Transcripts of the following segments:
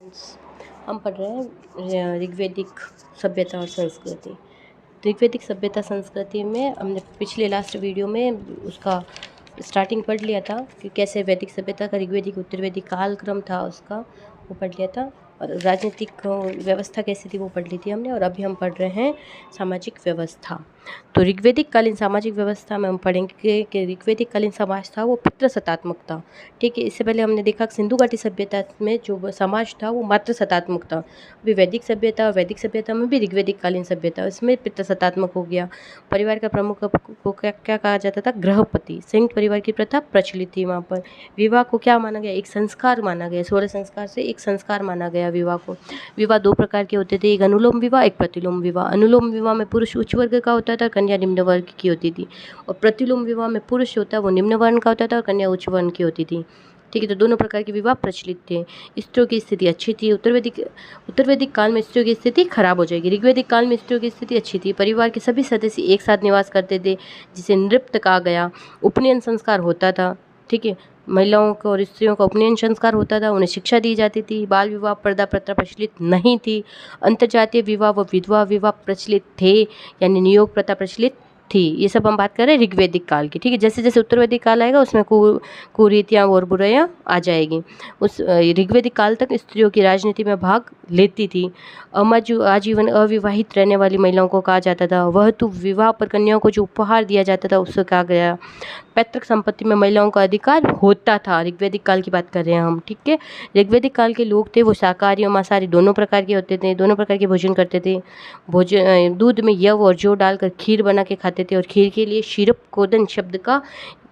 हम पढ़ रहे हैं ऋग्वेदिक सभ्यता और संस्कृति। ऋग्वेदिक सभ्यता संस्कृति में हमने पिछले लास्ट वीडियो में उसका स्टार्टिंग पढ़ लिया था कि कैसे वैदिक सभ्यता का ऋग्वेदिक उत्तर वैदिक कालक्रम था, उसका वो पढ़ लिया था। और राजनीतिक व्यवस्था कैसी थी वो पढ़ ली थी हमने। और अभी हम पढ़ रहे हैं सामाजिक व्यवस्था। तो ऋग्वेदिक कालीन सामाजिक व्यवस्था में हम पढ़ेंगे कि ऋग्वेदिक कालीन समाज था वो पितृसत्तात्मक था। ठीक है, इससे पहले हमने देखा सिंधु घाटी सभ्यता में जो समाज था वो मातृसत्तात्मक था। अभी वैदिक सभ्यता में भी ऋग्वेदिक कालीन सभ्यता, इसमें पितृसत्तात्मक हो गया। परिवार का प्रमुख को क्या कहा जाता था? गृहपति। संयुक्त परिवार की प्रथा प्रचलित थी वहाँ पर। विवाह को क्या माना गया? एक संस्कार माना गया। 16 संस्कार से एक संस्कार माना गया विवाह को। विवाह 2 प्रकार के होते थे, एक अनुलोम विवाह, एक प्रतिलोम विवाह। अनुलोम विवाह में पुरुष उच्च वर्ग का होता था, कन्या निम्न वर्ग की होती थी। और प्रतिलोम विवाह में पुरुष होता है वो निम्न वर्ण का होता था और कन्या उच्च वर्ण की होती थी। ठीक है, तो दोनों प्रकार के विवाह प्रचलित थे। स्त्रियों की स्थिति अच्छी थी। उत्तर वैदिक काल में स्त्रियों की स्थिति खराब हो जाएगी। ऋग्वेदिक काल में स्त्रियों की स्थिति अच्छी थी। परिवार के सभी सदस्य एक साथ निवास करते थे, जिसे नृत्य कहा गया। उपनयन संस्कार होता था। ठीक है, महिलाओं को और स्त्रियों का उपनयन संस्कार होता था, उन्हें शिक्षा दी जाती थी। बाल विवाह पर्दा प्रथा प्रचलित नहीं थी। अंतर्जातीय विवाह व विधवा विवाह प्रचलित थे, यानी नियोग प्रथा प्रचलित थी। ये सब हम बात कर रहे हैं ऋग्वेदिक काल की। ठीक है, जैसे जैसे उत्तर वैदिक काल आएगा उसमें कुरीतियाँ और बुराइयाँ आ जाएगी। उस ऋग्वेदिक काल तक स्त्रियों की राजनीति में भाग लेती थी। आजीवन अविवाहित रहने वाली महिलाओं को कहा जाता था। वह तो विवाह पर कन्याओं को जो उपहार दिया जाता था उससे कहा गया। पैतृक संपत्ति में महिलाओं का अधिकार होता था। ऋग्वेदिक काल की बात कर रहे हैं हम। ठीक है, ऋग्वेदिक काल के लोग थे वो शाकाहारी और मांसाहारी दोनों प्रकार के होते थे, दोनों प्रकार के भोजन करते थे। दूध में यव और जौ डालकर खीर बना के खाते थे और खीर के लिए शीरप कोदन शब्द का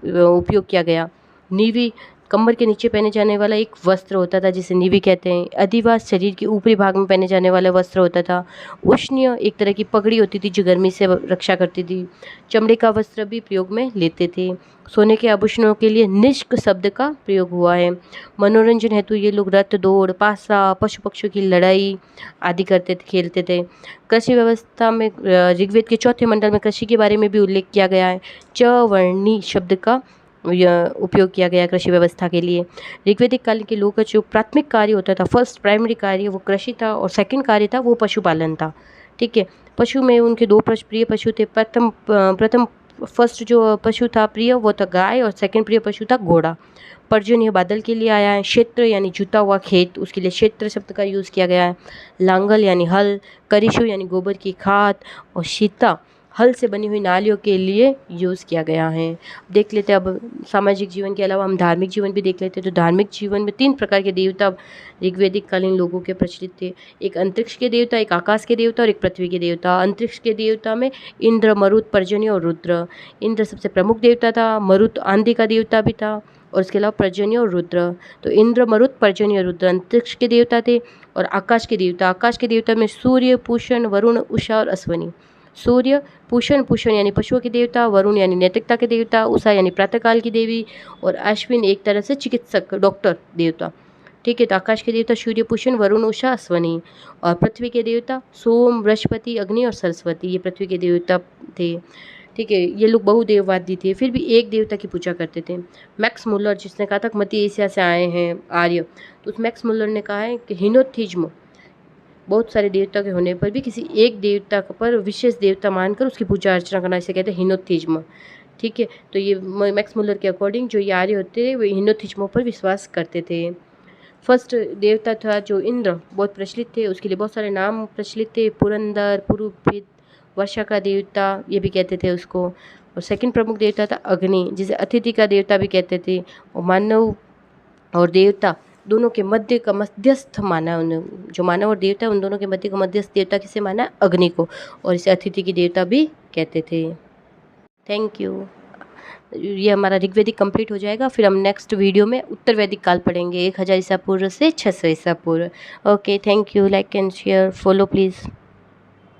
उपयोग किया गया। नीवी कमर के नीचे पहने जाने वाला एक वस्त्र होता था जिसे नीवी कहते हैं। अधिवास शरीर के ऊपरी भाग में पहने जाने वाला वस्त्र होता था। उष्णीय एक तरह की पगड़ी होती थी जो गर्मी से रक्षा करती थी। चमड़े का वस्त्र भी प्रयोग में लेते थे। सोने के आभूषणों के लिए निष्क शब्द का प्रयोग हुआ है। मनोरंजन हेतु ये लोग रथ दौड़, पासा, पशु पक्षियों की लड़ाई आदि खेलते थे। कृषि व्यवस्था में ऋग्वेद के 4थे मंडल में कृषि के बारे में भी उल्लेख किया गया है। च वर्णी शब्द का उपयोग किया गया कृषि व्यवस्था के लिए। ऋग्वेदिक काल के लोगों का जो प्राथमिक कार्य होता था, फर्स्ट प्राइमरी कार्य वो कृषि था और सेकंड कार्य था वो पशुपालन था। ठीक है, पशु में उनके 2 प्रिय पशु थे। प्रथम फर्स्ट जो पशु था प्रिय वो था गाय और सेकंड प्रिय पशु था घोड़ा। पर्जन्य बादल के लिए आया है। क्षेत्र यानी जुता हुआ खेत, उसके लिए क्षेत्र शब्द का यूज़ किया गया है। लांगल यानी हल, करिशु यानी गोबर की खाद और शीता हल से बनी हुई नालियों के लिए यूज़ किया गया है। देख लेते हैं अब सामाजिक जीवन के अलावा हम धार्मिक जीवन भी देख लेते हैं। तो धार्मिक जीवन में 3 प्रकार के देवता ऋग्वेदिक कालीन लोगों के प्रचलित थे। एक अंतरिक्ष के देवता, एक आकाश के देवता और एक पृथ्वी के देवता। अंतरिक्ष के देवता में इंद्र, मरुत, पर्जन्य और रुद्र। इंद्र सबसे प्रमुख देवता था। मरुत आंधी का देवता भी था और इसके अलावा पर्जन्य और रुद्र। तो इंद्र, मरुत, पर्जन्य और रुद्र अंतरिक्ष के देवता थे। और आकाश के देवता में सूर्य, पूषण, वरुण, उषा और अश्वनी। सूर्य, पूषण यानी पशुओं के देवता, वरुण यानी नैतिकता के देवता, उषा यानी प्रातःकाल की देवी और अश्विन एक तरह से चिकित्सक डॉक्टर देवता। ठीक है, तो आकाश के देवता सूर्य, पूषण, वरुण, उषा, अश्वनी। और पृथ्वी के देवता सोम, बृहस्पति, अग्नि और सरस्वती, ये पृथ्वी के देवता थे। ठीक है, ये लोग बहुदेववादी थे, फिर भी एक देवता की पूजा करते थे। मैक्स मुलर जिसने कहा था मध्य एशिया से आए हैं आर्य, तो उस मैक्स मुलर ने कहा है कि हिनोथिज्म बहुत सारे देवता के होने पर भी किसी एक देवता पर विशेष देवता मानकर उसकी पूजा अर्चना करना, इसे कहते हैं हिनोथिज्म। ठीक है, तो ये मैक्स मुलर के अकॉर्डिंग जो ये आर्य होते हैं वो हिनोथिज्मों पर विश्वास करते थे। फर्स्ट देवता था जो इंद्र, बहुत प्रचलित थे, उसके लिए बहुत सारे नाम प्रचलित थे। पुरंदर, पुरुभिद, वर्षा का देवता ये भी कहते थे उसको। और सेकंड प्रमुख देवता था अग्नि, जिसे अतिथि का देवता भी कहते थे। और मानव और देवता दोनों के मध्य का मध्यस्थ माना उन्हें, जो मानव और देवता उन दोनों के मध्य का मध्यस्थ देवता किसे माना? अग्नि को। और इसे अतिथि की देवता भी कहते थे। Thank you. ये हमारा ऋग्वेदिक कंप्लीट हो जाएगा। फिर हम नेक्स्ट वीडियो में उत्तर वैदिक काल पढ़ेंगे 1000 ईसा पूर्व से 600 ईसा पूर्व। Okay, thank you. Like and share, follow please.